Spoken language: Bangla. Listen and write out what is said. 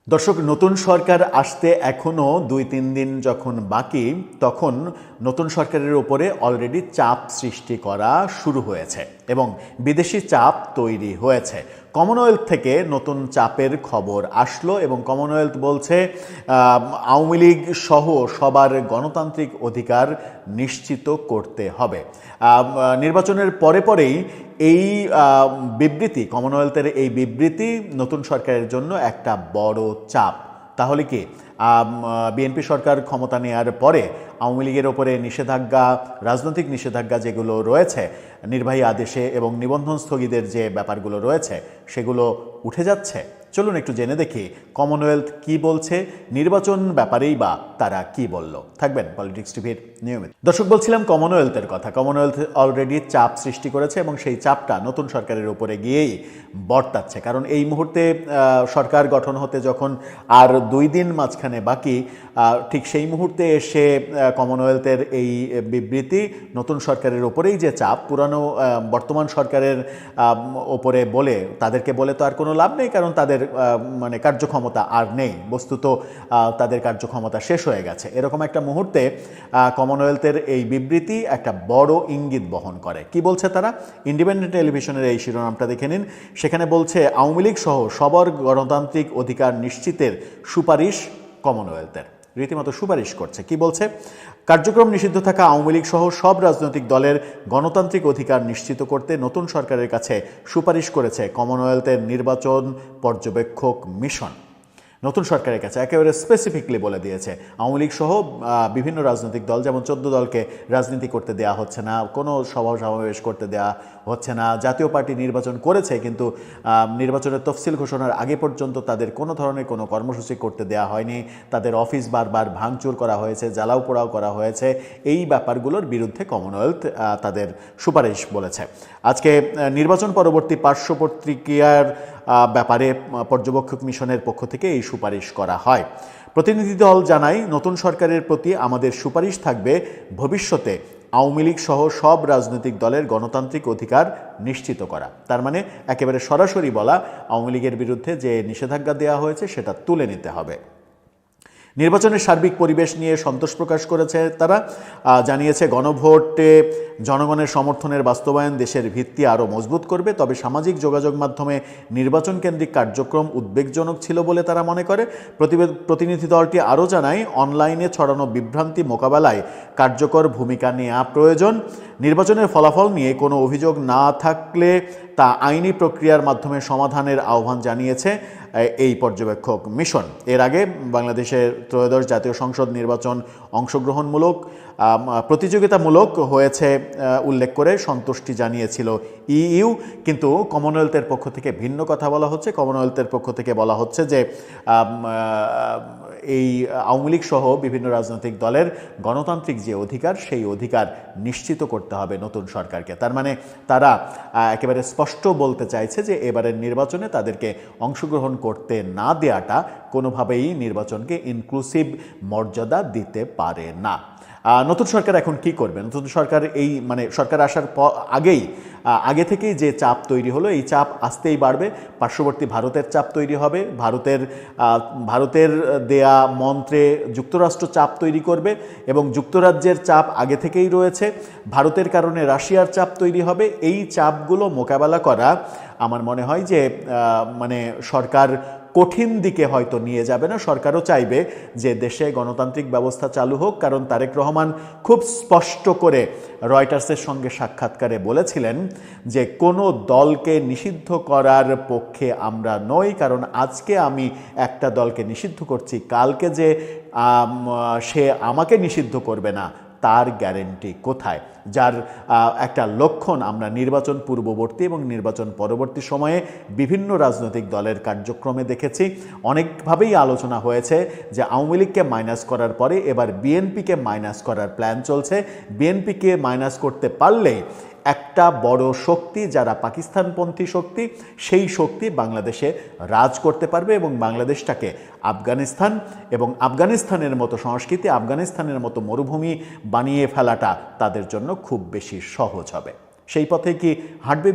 দর্শক, নতুন সরকার আসতে এখনও ২-৩ দিন যখন বাকি, তখন নতুন সরকারের ওপরে অলরেডি চাপ সৃষ্টি করা শুরু হয়েছে এবং বিদেশি চাপ তৈরি হয়েছে। কমনওয়েলথ থেকে নতুন চাপের খবর আসলো এবং কমনওয়েলথ বলছে আওয়ামী লীগ সহ সবার গণতান্ত্রিক অধিকার নিশ্চিত করতে হবে। নির্বাচনের পরেই এই বিবৃতি, কমনওয়েলথের এই বিবৃতি নতুন সরকারের জন্য একটা বড় চাপ। তাহলে কি বিএনপি সরকার ক্ষমতা নেওয়ার পরে আওয়ামী লীগের ওপরে নিষেধাজ্ঞা, রাজনৈতিক নিষেধাজ্ঞা যেগুলো রয়েছে নির্বাহী আদেশে এবং নিবন্ধন স্থগিতের যে ব্যাপারগুলো রয়েছে সেগুলো উঠে যাচ্ছে? চলুন একটু জেনে দেখি কমনওয়েলথ কি বলছে, নির্বাচন ব্যাপারেই বা তারা কি বলল। থাকবেন পলিটিক্স টিভির নিয়মিত। দর্শক, বলছিলাম কমনওয়েলথের কথা। কমনওয়েলথ অলরেডি চাপ সৃষ্টি করেছে এবং সেই চাপটা নতুন সরকারের উপরে গিয়েই বর্তাচ্ছে। কারণ এই মুহূর্তে সরকার গঠন হতে যখন আর 2 দিন মাঝখানে বাকি, ঠিক সেই মুহূর্তে এসে কমনওয়েলথের এই বিবৃতি নতুন সরকারের ওপরেই যে চাপ, পুরানো বর্তমান সরকারের ওপরে বলে তাদেরকে বলে তো আর কোনো লাভ নেই, কারণ তাদের মানে কার্যক্ষমতা আর নেই। বস্তুত তাদের কার্যক্ষমতা শেষ হয়ে গেছে। এরকম একটা মুহূর্তে কমনওয়েলথের এই বিবৃতি একটা বড় ইঙ্গিত বহন করে। কি বলছে তারা? ইন্ডিপেন্ডেন্ট টেলিভিশনের এই শিরোনামটা দেখে নিন। সেখানে বলছে আওয়ামী লীগ সহ সবার গণতান্ত্রিক অধিকার নিশ্চিতের সুপারিশ কমনওয়েলথের। রীতিমতো সুপারিশ করছে। কি বলছে? কার্যক্রম নিষিদ্ধ থাকা আওয়ামী লীগ সহ সব রাজনৈতিক দলের গণতান্ত্রিক অধিকার নিশ্চিত করতে নতুন সরকারের কাছে সুপারিশ করেছে কমনওয়েলথের নির্বাচন পর্যবেক্ষক মিশন। নতুন সরকারের কাছে একেবারে স্পেসিফিকলি বলে দিয়েছে আওয়ামী লীগ সহ বিভিন্ন রাজনৈতিক দল, যেমন 14 দলকে রাজনীতি করতে দেয়া হচ্ছে না, কোনো সভা সমাবেশ করতে দেয়া হচ্ছে না। জাতীয় পার্টি নির্বাচন করেছে, কিন্তু নির্বাচনের তফসিল ঘোষণার আগে পর্যন্ত তাদের কোনো ধরনের কোনো কর্মসূচি করতে দেয়া হয়নি। তাদের অফিস বারবার ভাঙচুর করা হয়েছে, জ্বালাও পোড়াও করা হয়েছে। এই ব্যাপারগুলোর বিরুদ্ধে কমনওয়েলথ তাদের সুপারিশ বলেছে। আজকে নির্বাচন পরবর্তী পার্শ্ব প্রতিক্রিয়ার ব্যাপারে পর্যবেক্ষক মিশনের পক্ষ থেকে এই সুপারিশ করা হয়। প্রতিনিধি দল জানায়, নতুন সরকারের প্রতি আমাদের সুপারিশ থাকবে ভবিষ্যতে আওয়ামী লীগ সহ সব রাজনৈতিক দলের গণতান্ত্রিক অধিকার নিশ্চিত করা। তার মানে একেবারে সরাসরি বলা, আওয়ামী লীগের বিরুদ্ধে যে নিষেধাজ্ঞা দেওয়া হয়েছে সেটা তুলে নিতে হবে। নির্বাচনের সার্বিক পরিবেশ নিয়ে সন্তোষ প্রকাশ করেছে তারা। জানিয়েছে গণভোটে জনগণের সমর্থনের বাস্তবায়ন দেশের ভিত্তি আরও মজবুত করবে। তবে সামাজিক যোগাযোগ মাধ্যমে নির্বাচন কেন্দ্রিক কার্যক্রম উদ্বেগজনক ছিল বলে তারা মনে করে। প্রতিনিধি দলটি আরও জানায়, অনলাইনে ছড়ানো বিভ্রান্তি মোকাবেলায় কার্যকর ভূমিকা নেওয়া প্রয়োজন। নির্বাচনের ফলাফল নিয়ে কোনো অভিযোগ না থাকলে তা আইনি প্রক্রিয়ার মাধ্যমে সমাধানের আহ্বান জানিয়েছে এই পর্যবেক্ষক মিশন। এর আগে বাংলাদেশের ত্রয়োদশ জাতীয় সংসদ নির্বাচন অংশগ্রহণমূলক, প্রতিযোগিতামূলক হয়েছে উল্লেখ করে সন্তুষ্টি জানিয়েছিল ইইউ। কিন্তু কমনওয়েলথের পক্ষ থেকে ভিন্ন কথা বলা হচ্ছে। কমনওয়েলথের পক্ষ থেকে বলা হচ্ছে যে এই আওয়ামী লীগ সহ বিভিন্ন রাজনৈতিক দলের গণতান্ত্রিক যে অধিকার, সেই অধিকার নিশ্চিত করতে হবে নতুন সরকারকে। তার মানে তারা একেবারে স্পষ্ট বলতে চাইছে যে এবারের নির্বাচনে তাদেরকে অংশগ্রহণ করতে না দেওয়াটা কোনোভাবেই নির্বাচনকে ইনক্লুসিভ মর্যাদা দিতে পারে না। নতুন সরকার এখন কি করবে? নতুন সরকার এই মানে সরকার আসার আগে থেকেই যে চাপ তৈরি হলো, এই চাপ আসতেই বাড়বে। পার্শ্ববর্তী ভারতের চাপ তৈরি হবে। ভারতের দেয়া মন্ত্রে যুক্তরাষ্ট্র চাপ তৈরি করবে এবং যুক্তরাজ্যের চাপ আগে থেকেই রয়েছে। ভারতের কারণে রাশিয়ার চাপ তৈরি হবে। এই চাপগুলো মোকাবেলা করা আমার মনে হয় যে মানে সরকার কঠিন দিকে হয়তো নিয়ে যাবে না। সরকারও চাইবে যে দেশে গণতান্ত্রিক ব্যবস্থা চালু হোক, কারণ তারেক রহমান খুব স্পষ্ট করে রয়টার্সের সঙ্গে সাক্ষাৎকারে বলেছিলেন যে কোনো দলকে নিষিদ্ধ করার পক্ষে আমরা নই, কারণ আজকে আমি একটা দলকে নিষিদ্ধ করছি, কালকে যে সে আমাকে নিষিদ্ধ করবে না তার গ্যারেন্টি কোথায়? যার একটা লক্ষণ আমরা নির্বাচন পূর্ববর্তী এবং নির্বাচন পরবর্তী সময়ে বিভিন্ন রাজনৈতিক দলের কার্যক্রমে দেখেছি। অনেকভাবেই আলোচনা হয়েছে যে আওয়ামী লীগকে মাইনাস করার পরে এবার বিএনপিকে মাইনাস করার প্ল্যান চলছে। বিএনপিকে মাইনাস করতে পারলে একটা বড় শক্তি, যারা পাকিস্তানপন্থী শক্তি, সেই শক্তি বাংলাদেশে রাজ করতে পারবে এবং বাংলাদেশটাকে আফগানিস্তান এবং আফগানিস্তানের মতো সংস্কৃতি, আফগানিস্তানের মতো মরুভূমি বানিয়ে ফেলাটা তাদের জন্য খুব বেশি সহজ হবে। সেই পথে কি হাঁটবে